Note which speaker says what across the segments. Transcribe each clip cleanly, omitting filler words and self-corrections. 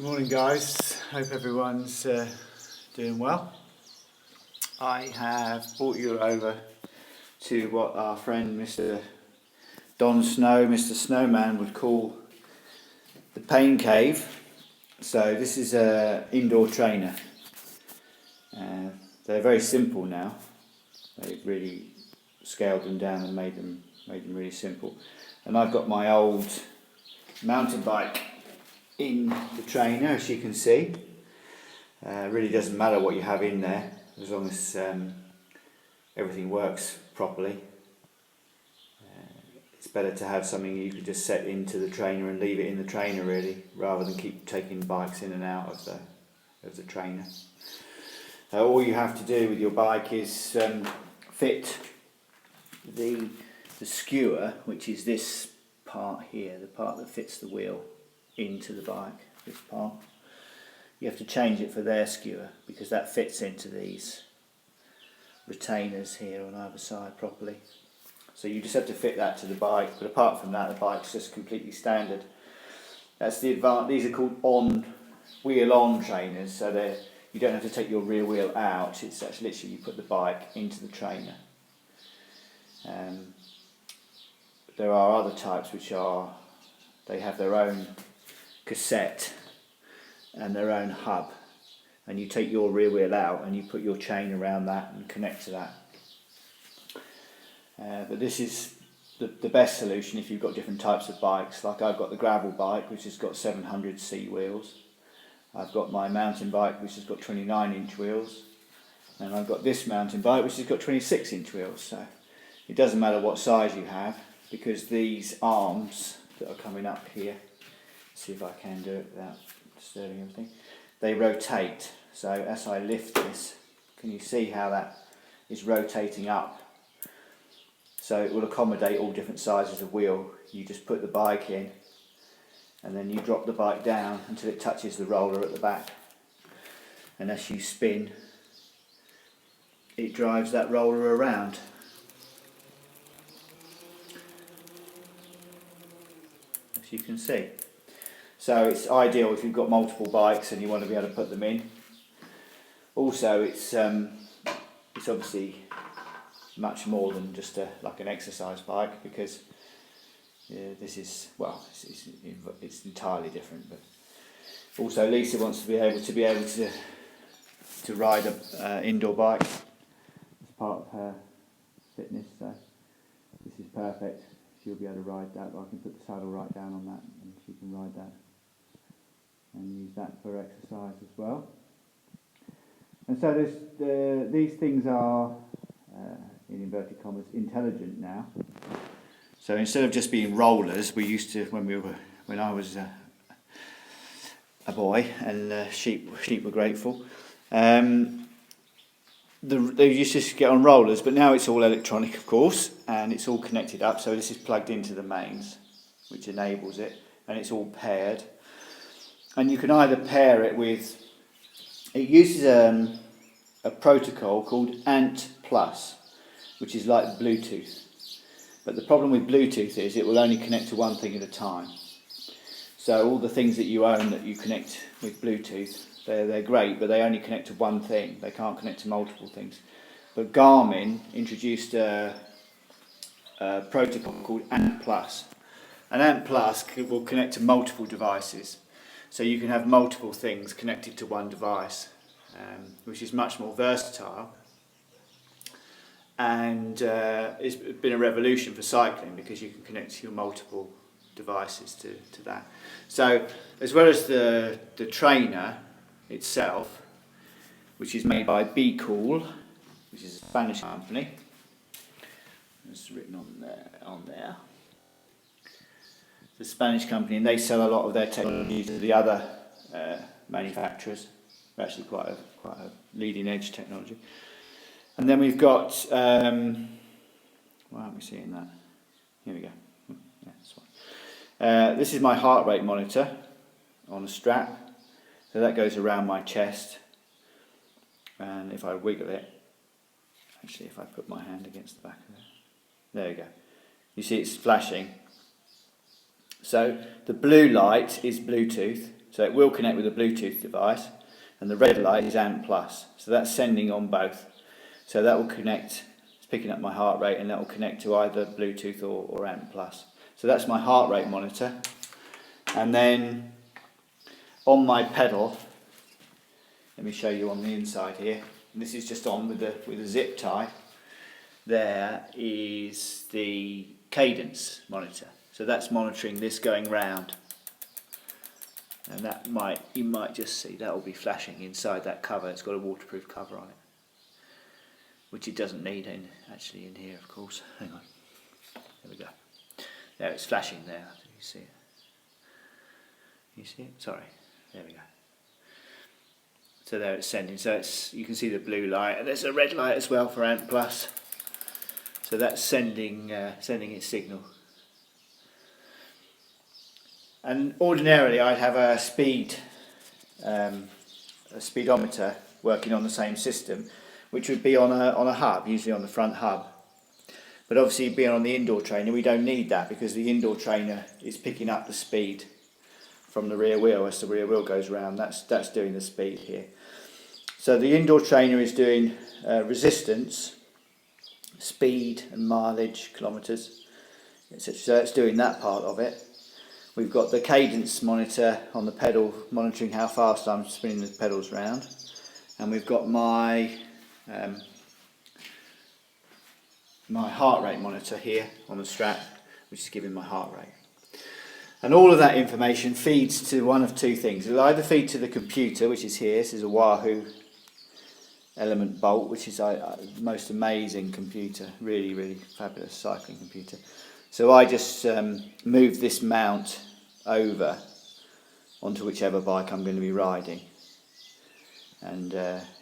Speaker 1: Morning guys, hope everyone's doing well. I have brought you over to what our friend Mr. Don Snow, Mr. Snowman would call the pain cave. So this is an indoor trainer. They're very simple now. They've really scaled them down and made them really simple. And I've got my old mountain bike in the trainer, as you can see. Really doesn't matter what you have in there, as long as everything works properly. It's better to have something you can just set into the trainer and leave it in the trainer, really, rather than keep taking bikes in and out of the trainer. All you have to do with your bike is fit the skewer, which is this part here, the part that fits the wheel, into the bike, this part. You have to change it for their skewer because that fits into these retainers here on either side properly. So you just have to fit that to the bike, but apart from that the bike's just completely standard. That's the advantage. These are called wheel on trainers, so you don't have to take your rear wheel out. It's actually literally you put the bike into the trainer. There are other types which they have their own cassette and their own hub, and you take your rear wheel out and you put your chain around that and connect to that. But this is the best solution if you've got different types of bikes. Like I've got the gravel bike, which has got 700C wheels. I've got my mountain bike, which has got 29-inch wheels, and I've got this mountain bike, which has got 26-inch wheels. So it doesn't matter what size you have, because these arms that are coming up here, see if I can do it without disturbing everything, they rotate. So as I lift this, can you see how that is rotating up? So it will accommodate all different sizes of wheel. You just put the bike in and then you drop the bike down until it touches the roller at the back, and as you spin it drives that roller around. As you can see. So it's ideal if you've got multiple bikes and you want to be able to put them in. Also it's obviously much more than just like an exercise bike, because this is, well, it's entirely different. But also Lisa wants to be able to ride an indoor bike as part of her fitness, so this is perfect. She'll be able to ride that. I can put the saddle right down on that and she can ride that and use that for exercise as well. And so these things are, in inverted commas, intelligent now. So instead of just being rollers, we used to, when I was a boy, and sheep were grateful, they used to just get on rollers, but now it's all electronic, of course, and it's all connected up. So this is plugged into the mains, which enables it, and it's all paired. And you can either pair it with, it uses a protocol called ANT+, which is like Bluetooth. But the problem with Bluetooth is it will only connect to one thing at a time. So all the things that you own that you connect with Bluetooth, they're great, but they only connect to one thing. They can't connect to multiple things. But Garmin introduced a protocol called ANT+. And ANT+ will connect to multiple devices. So you can have multiple things connected to one device, which is much more versatile. And it's been a revolution for cycling, because you can connect your multiple devices to that. So as well as the trainer itself, which is made by Be Cool, which is a Spanish company, it's written on there. It's a Spanish company, and they sell a lot of their technology to the other manufacturers. They're actually quite a leading edge technology. And then we've got, why aren't we seeing that? Here we go. Yeah, this one. This is my heart rate monitor on a strap. So that goes around my chest. And if I wiggle it, actually if I put my hand against the back of it, there you go. You see it's flashing. So the blue light is Bluetooth. So it will connect with a Bluetooth device, and the red light is ANT+. So that's sending on both. So that will connect, it's picking up my heart rate, and that will connect to either Bluetooth or ANT+. So that's my heart rate monitor. And then on my pedal, let me show you on the inside here. And this is just on with a zip tie. There is the cadence monitor. So that's monitoring this going round. And that you might just see, that will be flashing inside that cover. It's got a waterproof cover on it, which it doesn't need actually in here, of course. Hang on. There we go. There, it's flashing there. You see it? You see it? Sorry. There we go. So there it's sending. So you can see the blue light, and there's a red light as well for ANT+. So that's sending its signal. And ordinarily I'd have a speedometer working on the same system, which would be on a hub, usually on the front hub. But obviously being on the indoor trainer, we don't need that, because the indoor trainer is picking up the speed from the rear wheel. As the rear wheel goes round, that's doing the speed here. So the indoor trainer is doing resistance, speed and mileage, kilometres, etc. So it's doing that part of it. We've got the cadence monitor on the pedal, monitoring how fast I'm spinning the pedals round, and we've got my my heart rate monitor here on the strap, which is giving my heart rate. And all of that information feeds to one of two things. It'll either feed to the computer, which is here. This is a Wahoo Element Bolt, which is the most amazing computer, really, really fabulous cycling computer. So I just move this mount over onto whichever bike I'm going to be riding, and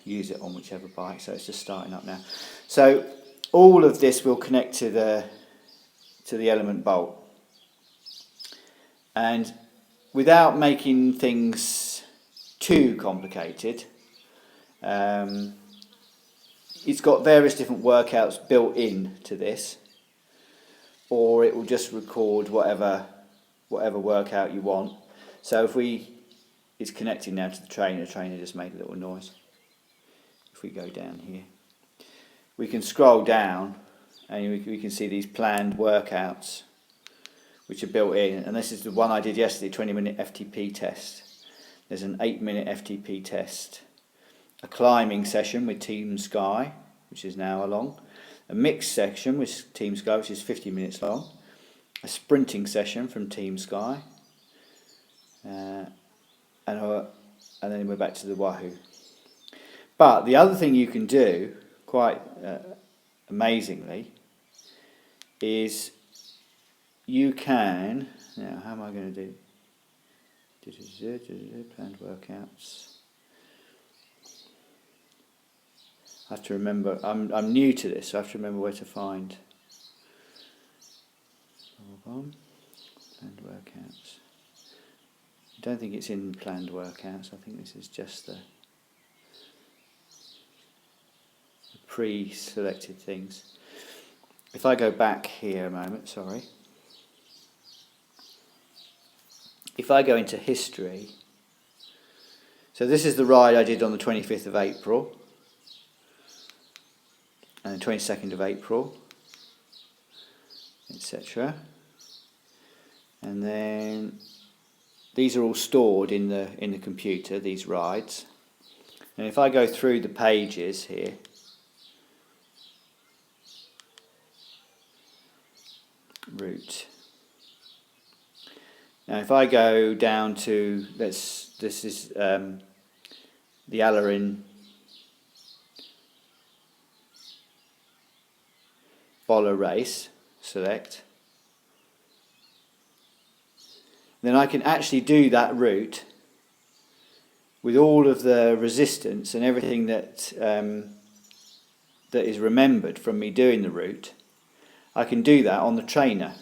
Speaker 1: use it on whichever bike. So it's just starting up now. So all of this will connect to the Element Bolt, and without making things too complicated, it's got various different workouts built in to this, or it will just record whatever workout you want. So it's connecting now to the trainer just made a little noise. If we go down here, we can scroll down and we can see these planned workouts which are built in, and this is the one I did yesterday, 20-minute FTP test. There's an 8-minute FTP test, a climbing session with Team Sky, which is now along, a mixed section with Team Sky, which is 50 minutes long, a sprinting session from Team Sky, and then we're back to the Wahoo. But the other thing you can do, quite amazingly, is you can, now how am I going to do, planned workouts. I have to remember, I'm new to this, so I have to remember where to find planned workouts. I don't think it's in planned workouts. I think this is just the pre-selected things. If I go back here a moment, sorry. If I go into history, so this is the ride I did on the 25th of April and the 22nd of April, etc. And then these are all stored in the computer, these rides. And if I go through the pages here, route. Now if I go down to, this is the Allerin Boller race, select. Then I can actually do that route with all of the resistance and everything that is remembered from me doing the route. I can do that on the trainer.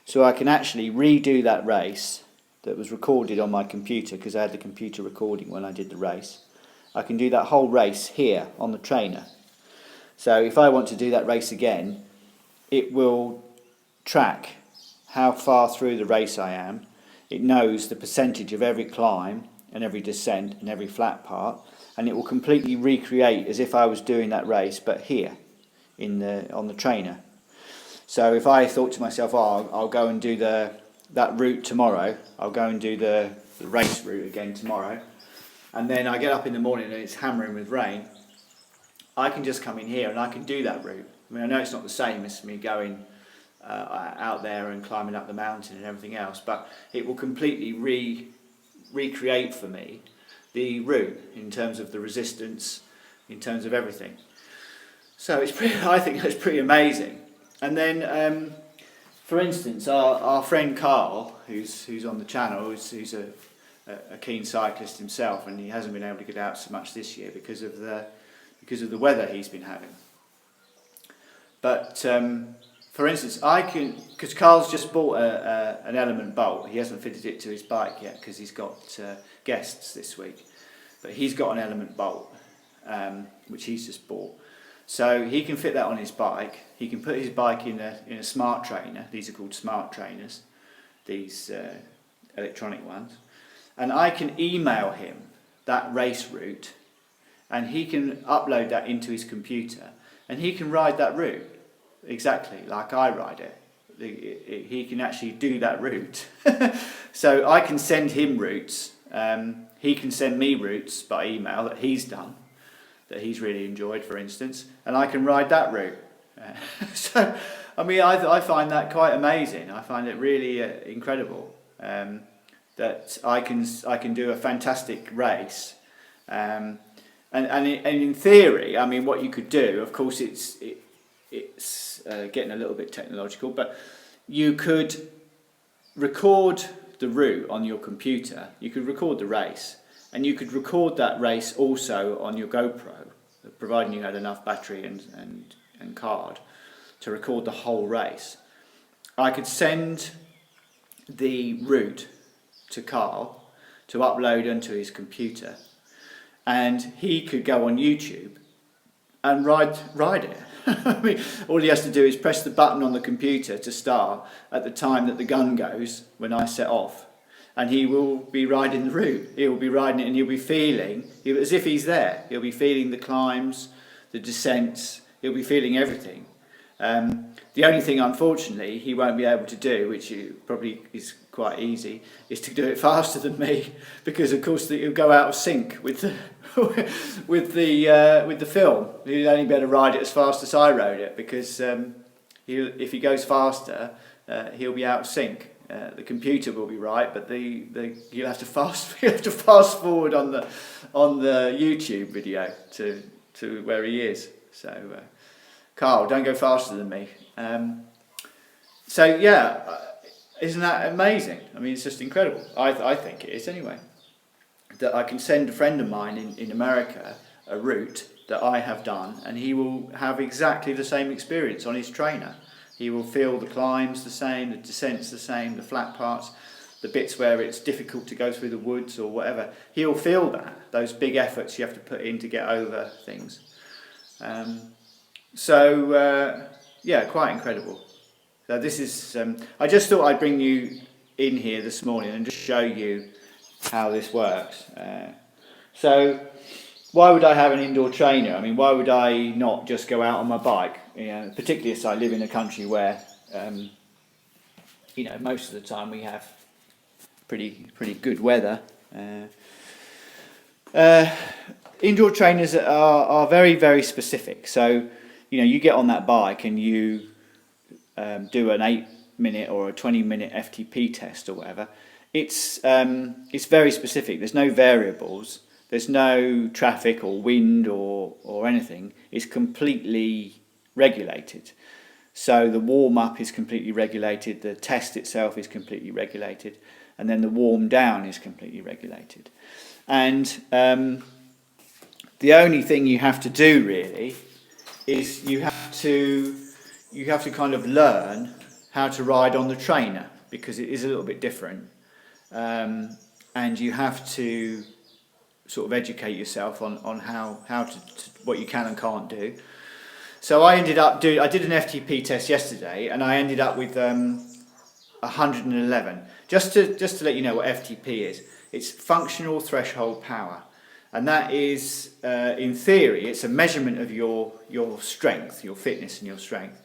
Speaker 1: So I can actually redo that race that was recorded on my computer, because I had the computer recording when I did the race. I can do that whole race here on the trainer. So if I want to do that race again, it will track how far through the race I am, it knows the percentage of every climb and every descent and every flat part, and it will completely recreate as if I was doing that race, but here on the trainer. So if I thought to myself, oh, I'll go and do that route tomorrow, I'll go and do the race route again tomorrow, and then I get up in the morning and it's hammering with rain, I can just come in here and I can do that route. I mean, I know it's not the same as me going out there and climbing up the mountain and everything else, but it will completely recreate for me the route in terms of the resistance, in terms of everything. So I think that's pretty amazing. And then, for instance, our friend Carl, who's on the channel, who's a keen cyclist himself, and he hasn't been able to get out so much this year because of the weather he's been having. But for instance, because Carl's just bought an Element bolt. He hasn't fitted it to his bike yet because he's got guests this week. But he's got an Element bolt, which he's just bought. So he can fit that on his bike. He can put his bike in a smart trainer. These are called smart trainers, these electronic ones. And I can email him that race route, and he can upload that into his computer, and he can ride that route exactly like I ride it. He can actually do that route. So I can send him routes. He can send me routes by email that he's done, that he's really enjoyed, for instance, and I can ride that route. So, I mean, I find that quite amazing. I find it really incredible that I can do a fantastic race. And in theory, I mean, what you could do, of course, it's getting a little bit technological, but you could record the route on your computer. You could record the race, and you could record that race also on your GoPro, providing you had enough battery and card to record the whole race. I could send the route to Carl to upload onto his computer, and he could go on YouTube and ride it. I mean, all he has to do is press the button on the computer to start at the time that the gun goes when I set off, and he will be riding the route. He will be riding it, and he'll be feeling as if he's there. He'll be feeling the climbs, the descents. He'll be feeling everything. The only thing, unfortunately, he won't be able to do, which probably is quite easy, is to do it faster than me, because of course he'll go out of sync with the with the film. He'll only be able to ride it as fast as I rode it, because if he goes faster, he'll be out of sync. The computer will be right, but you'll have to fast forward on the YouTube video to where he is. So, Carl, don't go faster than me. So yeah, isn't that amazing? I mean, it's just incredible. I think it is anyway. That I can send a friend of mine in America a route that I have done, and he will have exactly the same experience on his trainer. He will feel the climbs the same, the descents the same, the flat parts, the bits where it's difficult to go through the woods or whatever. He'll feel those big efforts you have to put in to get over things. Yeah, quite incredible. So this is, I just thought I'd bring you in here this morning and just show you how this works. So why would I have an indoor trainer? I mean, why would I not just go out on my bike? You know, particularly as I live in a country where, most of the time we have pretty good weather. Indoor trainers are very, very specific. So, you get on that bike and you do an 8-minute or a 20-minute FTP test or whatever. It's very specific. There's no variables. There's no traffic or wind or anything. It's completely regulated. So the warm-up is completely regulated, the test itself is completely regulated, and then the warm-down is completely regulated. And the only thing you have to do really is you have to kind of learn how to ride on the trainer, because it is a little bit different. And you have to sort of educate yourself on how to what you can and can't do. So I did an FTP test yesterday, and I ended up with 111. Just to let you know what FTP is, it's functional threshold power, and that is, in theory, it's a measurement of your strength, your fitness and your strength.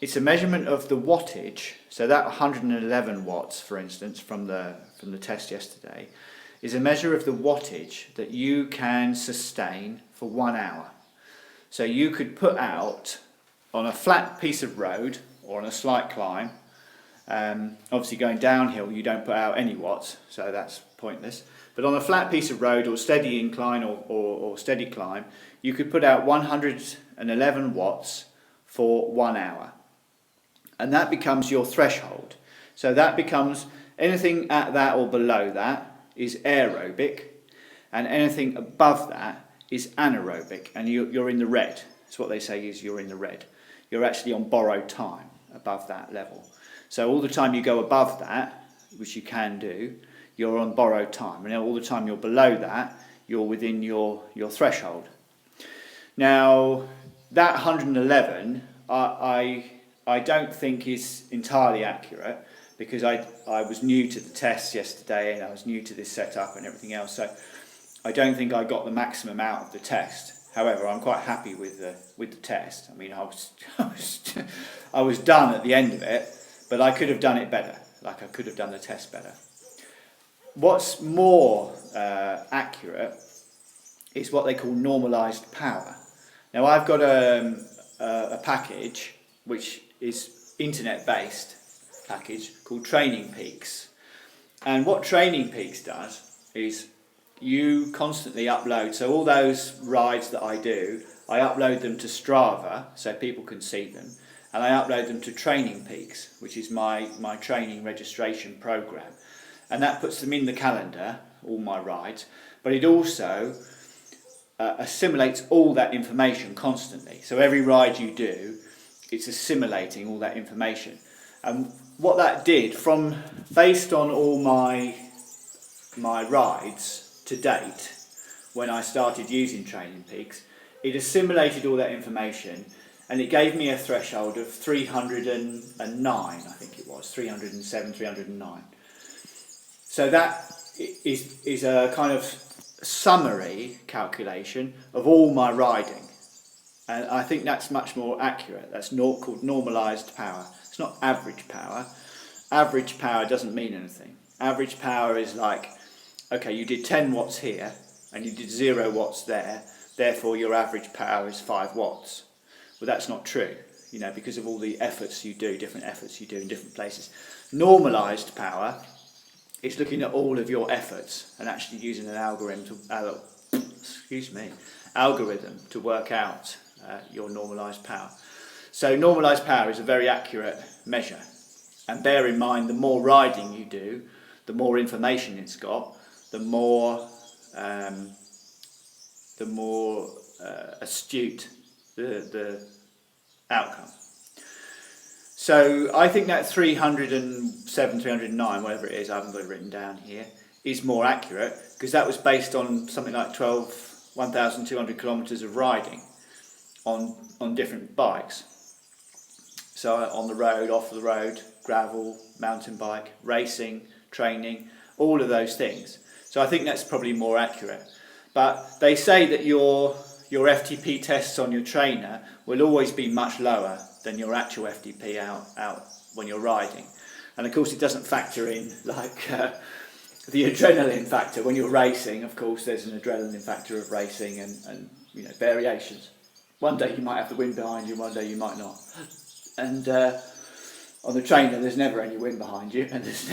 Speaker 1: It's a measurement of the wattage. So that 111 watts, for instance, from the test yesterday, is a measure of the wattage that you can sustain for 1 hour. So you could put out on a flat piece of road or on a slight climb. Obviously going downhill you don't put out any watts, so that's pointless. But on a flat piece of road or steady incline or steady climb, you could put out 111 watts for 1 hour. And that becomes your threshold. So that becomes anything at that or below that is aerobic, and anything above that is anaerobic, and you're in the red. That's what they say, is you're in the red. You're actually on borrowed time above that level. So all the time you go above that, which you can do, you're on borrowed time. And all the time you're below that, you're within your threshold. Now, that 111, I don't think is entirely accurate, because I was new to the test yesterday and I was new to this setup and everything else. So I don't think I got the maximum out of the test. However, I'm quite happy with the test. I mean, I was done at the end of it, but I could have done it better. Like, I could have done the test better. What's more accurate is what they call normalised power. Now, I've got a package which is internet-based package called Training Peaks, and what Training Peaks does is you constantly upload. So all those rides that I do, I upload them to Strava so people can see them, and I upload them to Training Peaks, which is my training registration program, and that puts them in the calendar, all my rides, but it also assimilates all that information constantly. So every ride you do, it's assimilating all that information. And what that did, based on all my rides to date, when I started using Training Peaks, it assimilated all that information, and it gave me a threshold of 309, I think it was, 307, 309. So that is a kind of summary calculation of all my riding. And I think that's much more accurate. That's called normalised power. It's not average power. Average power doesn't mean anything. Average power is like, okay, you did 10 watts here and you did 0 watts there, therefore your average power is 5 watts. Well, that's not true, because of all the efforts you do, different efforts you do in different places. Normalised power is looking at all of your efforts and actually using an algorithm to work out your normalised power. So normalised power is a very accurate measure, and bear in mind, the more riding you do, the more information it's got, the more astute the outcome. So I think that 307, 309, whatever it is, I haven't got it written down here, is more accurate, because that was based on something like 1,200 kilometres of riding on different bikes. So on the road, off the road, gravel, mountain bike, racing, training, all of those things. So I think that's probably more accurate. But they say that your FTP tests on your trainer will always be much lower than your actual FTP out when you're riding. And of course it doesn't factor in like the adrenaline factor. When you're racing, of course, there's an adrenaline factor of racing and variations. One day you might have the wind behind you, one day you might not. And on the trainer there's never any wind behind you, and there's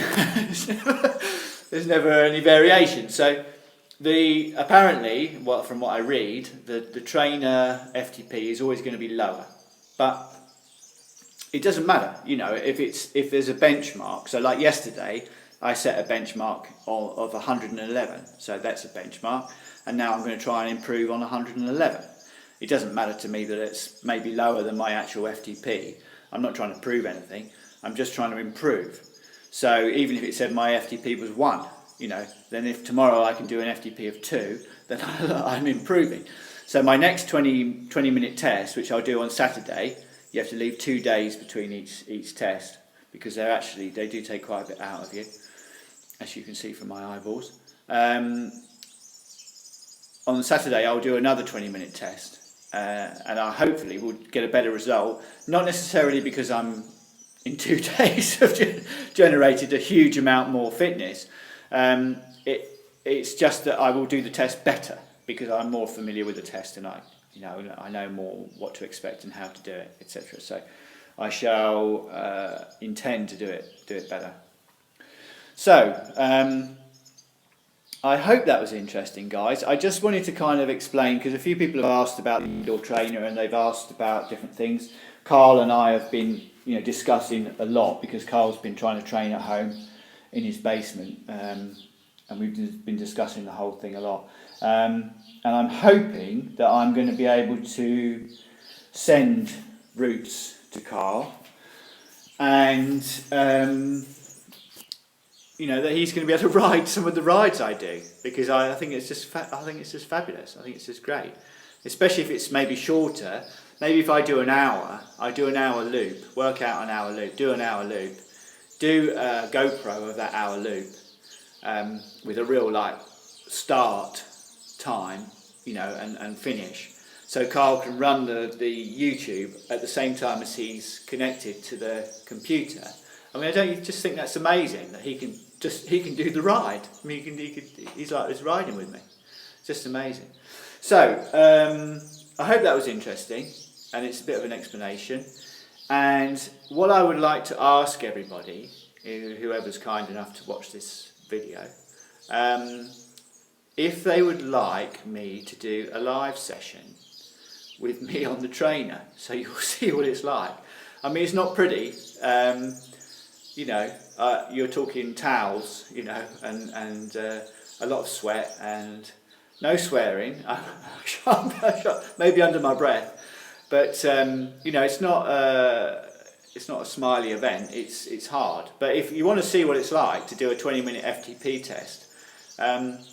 Speaker 1: never any variation. So apparently, from what I read, the trainer FTP is always going to be lower, but it doesn't matter, if there's a benchmark. So like yesterday, I set a benchmark of 111, so that's a benchmark, and now I'm going to try and improve on 111. It doesn't matter to me that it's maybe lower than my actual FTP. I'm not trying to prove anything, I'm just trying to improve. So even if it said my FTP was 1, then if tomorrow I can do an FTP of 2, then I'm improving. So my next 20-minute test, which I'll do on Saturday, you have to leave 2 days between each test, because they do take quite a bit out of you, as you can see from my eyeballs. On Saturday I'll do another 20-minute test, and I hopefully will get a better result, not necessarily because I'm in 2 days have generated a huge amount more fitness. It's just that I will do the test better because I'm more familiar with the test, and I know more what to expect and how to do it, etc. So I shall intend to do it better. So I hope that was interesting, guys. I just wanted to kind of explain, because a few people have asked about the indoor trainer and they've asked about different things. Carl and I have been discussing a lot, because Carl's been trying to train at home in his basement, and we've been discussing the whole thing a lot. And I'm hoping that I'm going to be able to send routes to Carl, and that he's going to be able to ride some of the rides I do, because I think it's just fabulous. I think it's just great, especially if it's maybe shorter. Maybe if I do an hour, loop, work out an hour loop, do an hour loop, do a GoPro of that hour loop, with a real start time, and finish. So Carl can run the YouTube at the same time as he's connected to the computer. I mean, don't you just think that's amazing that he can do the ride? I mean, he's riding with me. It's just amazing. So I hope that was interesting, and it's a bit of an explanation. And what I would like to ask everybody, whoever's kind enough to watch this video, if they would like me to do a live session with me on the trainer, so you'll see what it's like. I mean, it's not pretty. You're talking towels, and a lot of sweat and no swearing. Maybe under my breath, but it's not a smiley event. It's hard. But if you want to see what it's like to do a 20-minute FTP test,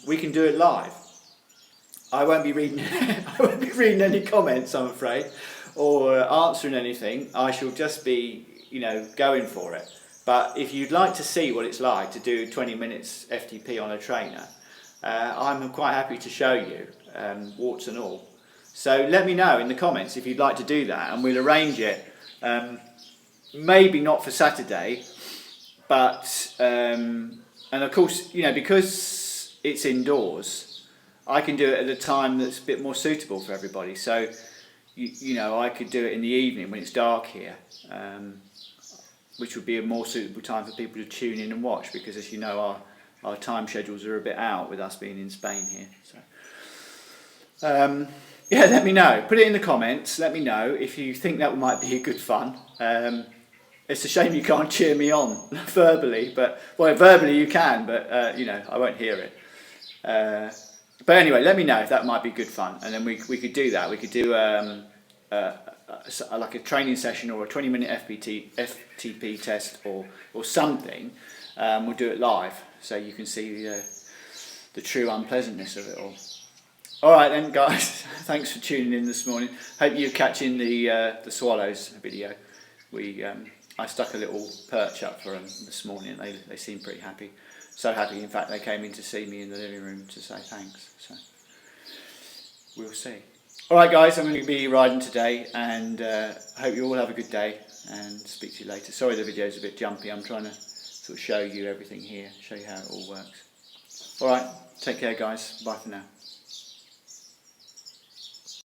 Speaker 1: we can do it live. I won't be reading any comments, I'm afraid, or answering anything. I shall just be going for it. But if you'd like to see what it's like to do 20 minutes FTP on a trainer, I'm quite happy to show you, warts and all. So let me know in the comments if you'd like to do that, and we'll arrange it. Maybe not for Saturday, but and of course, because it's indoors, I can do it at a time that's a bit more suitable for everybody. So I could do it in the evening when it's dark here. Which would be a more suitable time for people to tune in and watch, because as you know, our time schedules are a bit out with us being in Spain here. So let me know. Put it in the comments. Let me know if you think that might be a good fun. It's a shame you can't cheer me on verbally, verbally you can, but I won't hear it. But anyway, let me know if that might be good fun, and then we could do that. We could do like a training session or a 20-minute FTP test or something. We'll do it live, so you can see the true unpleasantness of it all. All right then, guys. Thanks for tuning in this morning. Hope you're catching the swallows video. I stuck a little perch up for them this morning. They seem pretty happy. So happy, in fact, they came in to see me in the living room to say thanks. So we'll see. All right, guys, I'm going to be riding today, and hope you all have a good day, and speak to you later. Sorry the video's a bit jumpy. I'm trying to sort of show you everything here, show you how it all works. All right, take care, guys. Bye for now.